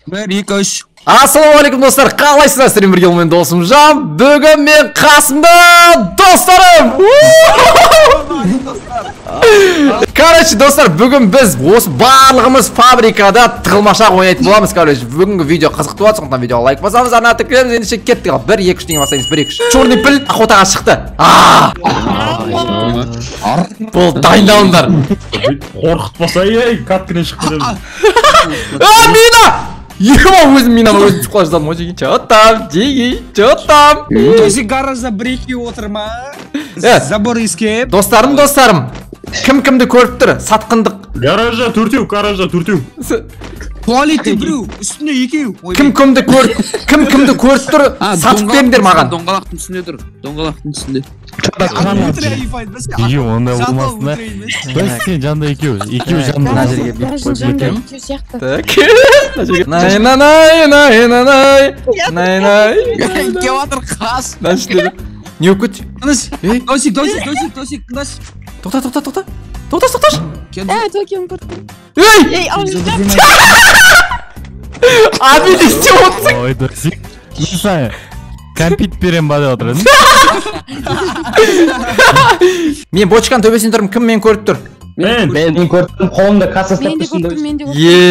1 2 3. Ассалаумағалейкум достар, қалайсыздар? Сіздермен бірге мен досым Жан. Бүгін мен қасымда достарым. Короче, достар, бүгін біз осы барлығымыз фабрикада тығылмашақ ойнайтын боламыз. Короче, бүгінгі видео қызықты болады, сондықтан видеоға лайк басамыз, ана тіркелеміз. Ендеше кеттік. 1 2 3 деген бастаймыз. 1 2 3. Черный піл охотаға шықты. Бұл дайындалыңдар. Қорқытпаса ей, каткінен шықты деп. Мина! Ема өзім минаны өзім шыққыла жаздадым ғой жеги. Чо там? Тоси гаражда 1-2 отыр ма? Забор искеп. Достарым. Кім кімді көріп тұр? Сатқындық. Гаражда төртеу. Туалетте біреу, үстінде екеу. Кім кімді көріп тұр? Сатып беріңдер маған. Доңғалақтың үстінде тұр. Доңғалақтың үстінде. Неге ондай болмасын да? Сен жанда екеу жанда. Мына жерге Так. Най. Кеватыр қас. Не өкіт? Тосик, тыңдаш. Тоқташы. Токион көрдім. Ей! Abi ne istiyorsun? Ой, досик. Нисай, кәмпит берем ба деп отырдың? Мен бочканың төбесінде тұрмын, кім мені көріп тұр? Мен көрдім, қолымда касса Мен де көрдім.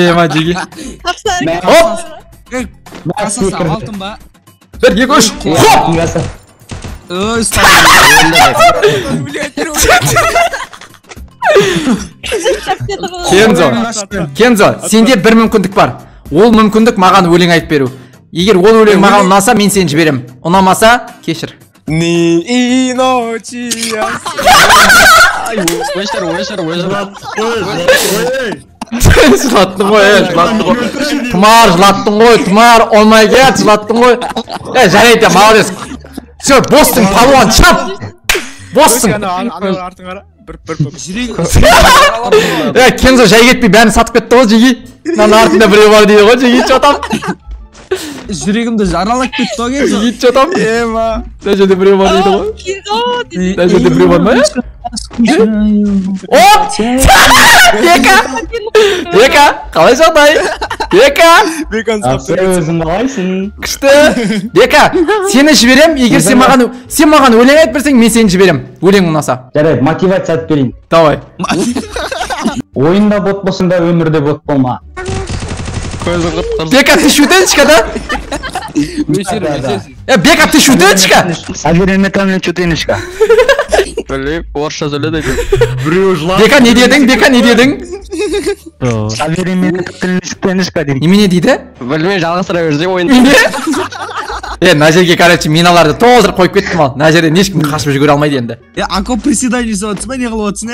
Ема жеги. Хоп! Кассасы алтын ба? 1 2 3. Хоп! Ой, Кензо, сенде бір мүмкіндік бар. Ол мүмкіндік маған өлең айтып беру. Егер ол өлең маған ұнаса, мен сені жіберем. Ұнамаса, кешір. Жылаттың ғой. Тұмар, oh my god, жылаттың ғой. Жарайды, молодец. Все, боссың, палуан, чап! Боссың. Кензо жай кетпей бәрін сатып кетті ғой, жеги. Мынаның артында біреу бар дейді ғой, жеги, чо там? жүрегімді жаралап кетті ғой Кензо. Жеги, чо там? Мына жерде біреу бар дейді ғой. Мына жерде біреу бар ма? Оп! Бека! Қалай жағдай? Бека! өзің қалайсың? Күшті! Бека, сені жіберем, егер сен маған өлең айтып берсең, мен сені жіберем. Өлең ұнаса. Жарайды, мотивация айтып берейін. Давай. Ойында бот болсын да, өмірде бот болма. Бека, ты шутенчика, да? Бека, ты шутенчика? Авереметамлен шутенчика. Біліп, орысша сөйледі. біреу жылап. Бека, не дедің? Авереметамлен шутенчика дейін. Немене дейді? Білмей жалғастыра берсе ойын. Мына жерге, короче, миналарды толтырып қойып кеттім ал. Мына жерде ешкім қашып жүгіре алмайды енді. Ако приседание жасап отырсың ба, не қылып отырсың,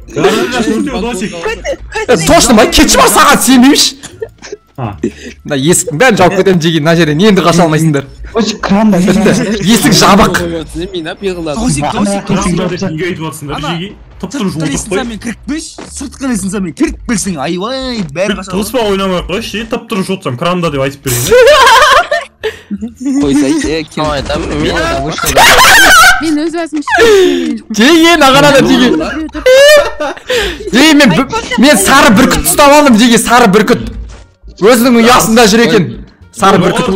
Гаражда төртеу досик. Точно ма? Кетші бар саған сенбейміш. Мына есіктің бәрін жауып кетемін жеги. Мына жерден енді қаша алмайсыңдар. Кранда. Есік жабық. Мина пиғылады. Кранда деп неге айтып жатсыңдар жеги? Тұп-тұрып жуылдық қой. мен кіріп беш, сыртқы лесінсен мен кіріп білсің, айвай, бәрі қаша. Тылыспа ойнамай қойшы, тұп-тұрып жуылсам кранда деп айтып берейін. Қойсай, кем айтам, мен да вышел. Мен өз өзім Жеги, нағанада жеги. Жеги, мен сары бүркіт ұстап алдым жеги, сары бүркіт. Өзінің ұясында жүр екен. Сары бүркіт.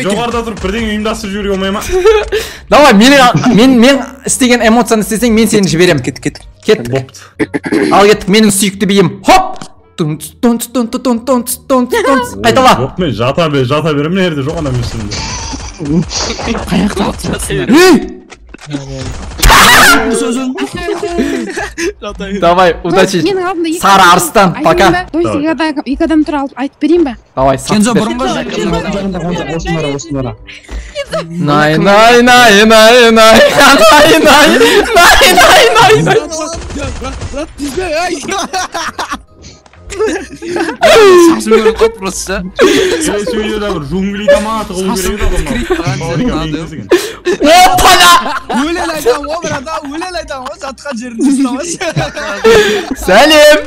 Жоғарда тұрып бірдеңе ұйымдастырып жіберуге болмай ма? Давай, мен істеген эмоцияны істесең, мен сені жіберем. Кеттік. Ал кеттік, менің сүйікті биім. Хоп! Қайтала. Мен жата берем, не жерде жоқ ана мүсінде. Давай, удачи. Сары арыстан, пока. Екі адам тұра алып айтып берейін ба? Давай, Кензо бұрынғы Най. Сақсын көріп қойып просто. Сөйледі бір жуңгілейді ма атығы ол керек еді. Опана! өлел айтам, о брата, өлел айтам, о жатқан жерінде ұстамашы. Сәлем!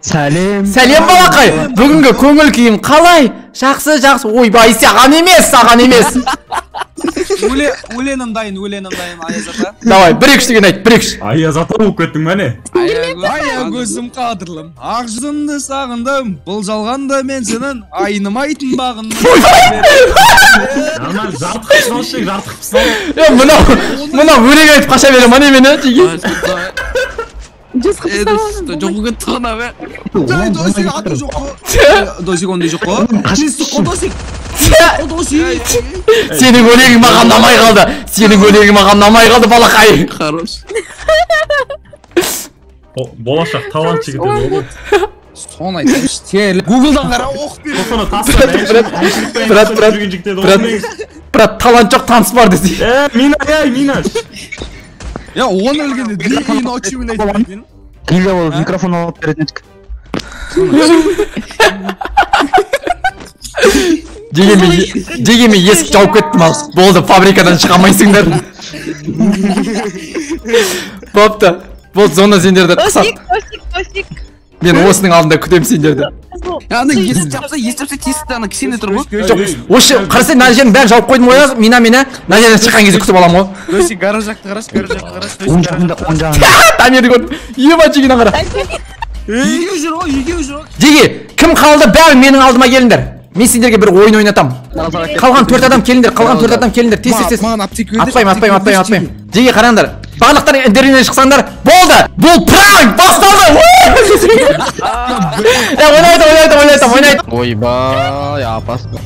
Сәлем. Сәлем балақай. Бүгінгі көңіл күйің қалай? Жақсы. Ойбай, саған емес. Өлеңім дайын, Аяз ата. Давай, 1-2 деген айт, 1-2. Аяз ата болып кеттің бәне. Көзім қадырлым, ақ жүзіңді сағындым, бұл жалғанда мен сенің айнымайтын бағындым. Анан жартық пысал. Мына өлең айтып қаша берем, ане мені, жеге. Жүз қыпсалым. Жоғы күттіғына бе. Досик аты жоқ қо. Досик ондай жоқ қо. Қашыстық қо Досик. Сенің өлегің маған намай қалды, балақай. Хорош. Болашақ талант жігіт еді ол. Соны айтайыншы, терлі. Гуглдан қара оқып бер. Соны тастап Брат, талант жоқ, таныс бар десе. Мина. Я, оны өлгенде дейін очуын айтып. Гилья ол микрофон алып беретін едік. Дегеме есік жауып кеттім ал. Болды, фабрикадан шыға алмайсыңдар. Бопты. Болды, зона сендерді қысат. Тосик. Мен осының алдында күтем сендерді. Аны есіп жапса тесікті ана кісенде тұр ғой. Жоқ, осы қарасай, мына жерін бәрін жауып қойдым ғой, мына мені мына жерден шыққан кезде күтіп алам ғой. Досик, гараж жақты қараш. Оң жағында. Тамерді көрдім. Ема жегіне қара. Үйге жүр ғой. Деге, кім қалды бәрі менің алдыма келіңдер. Мен сендерге бір ойын ойнатам. Қалған 4 адам келіңдер, тез. Маған аптек өйдер. Атпайым. Деге қараңдар. Барлықтар интернеттен шықсаңдар, болды! Бұл пранк басталды! Ойнайт! Ойбай, опасно.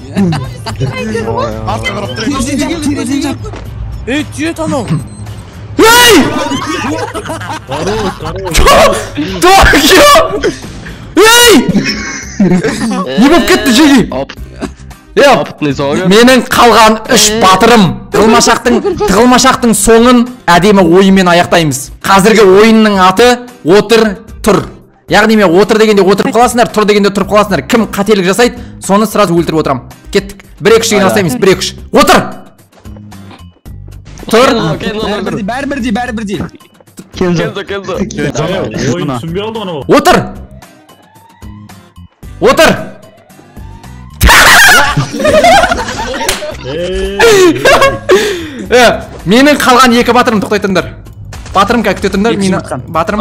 Ей, түйет анау. Ей! Токио! Ей! Не болып кетті жеги? Менің қалған 3 батырым. Тығылмашақтың соңын әдемі ойынмен аяқтаймыз. Қазіргі ойынның аты отыр, тұр. Яғни мен отыр дегенде отырып қаласыңдар, тұр дегенде тұрып қаласыңдар. Кім қателік жасайды, соны сразу өлтіріп отырам. Кеттік. 1-2 деген бастаймыз. 1-2. Отыр! Тұр! Бәрі-бірдей. Келді. Ойын түсінбей алды ғана ол. Отыр! Менің қалған 2 батырым, тоқтайтыңдар. Батырым кәк күтетіңдер, батырым.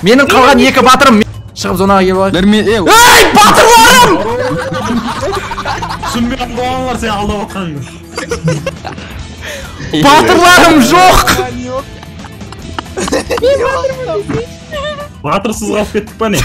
Менің қалған 2 батырым. Шығып зонаға келіп алайық. Ей, батырларым! Түсінбей алды ғаналар сен алдап отқаныңды. Батырларым жоқ! Батырсыз қалып кеттік па не?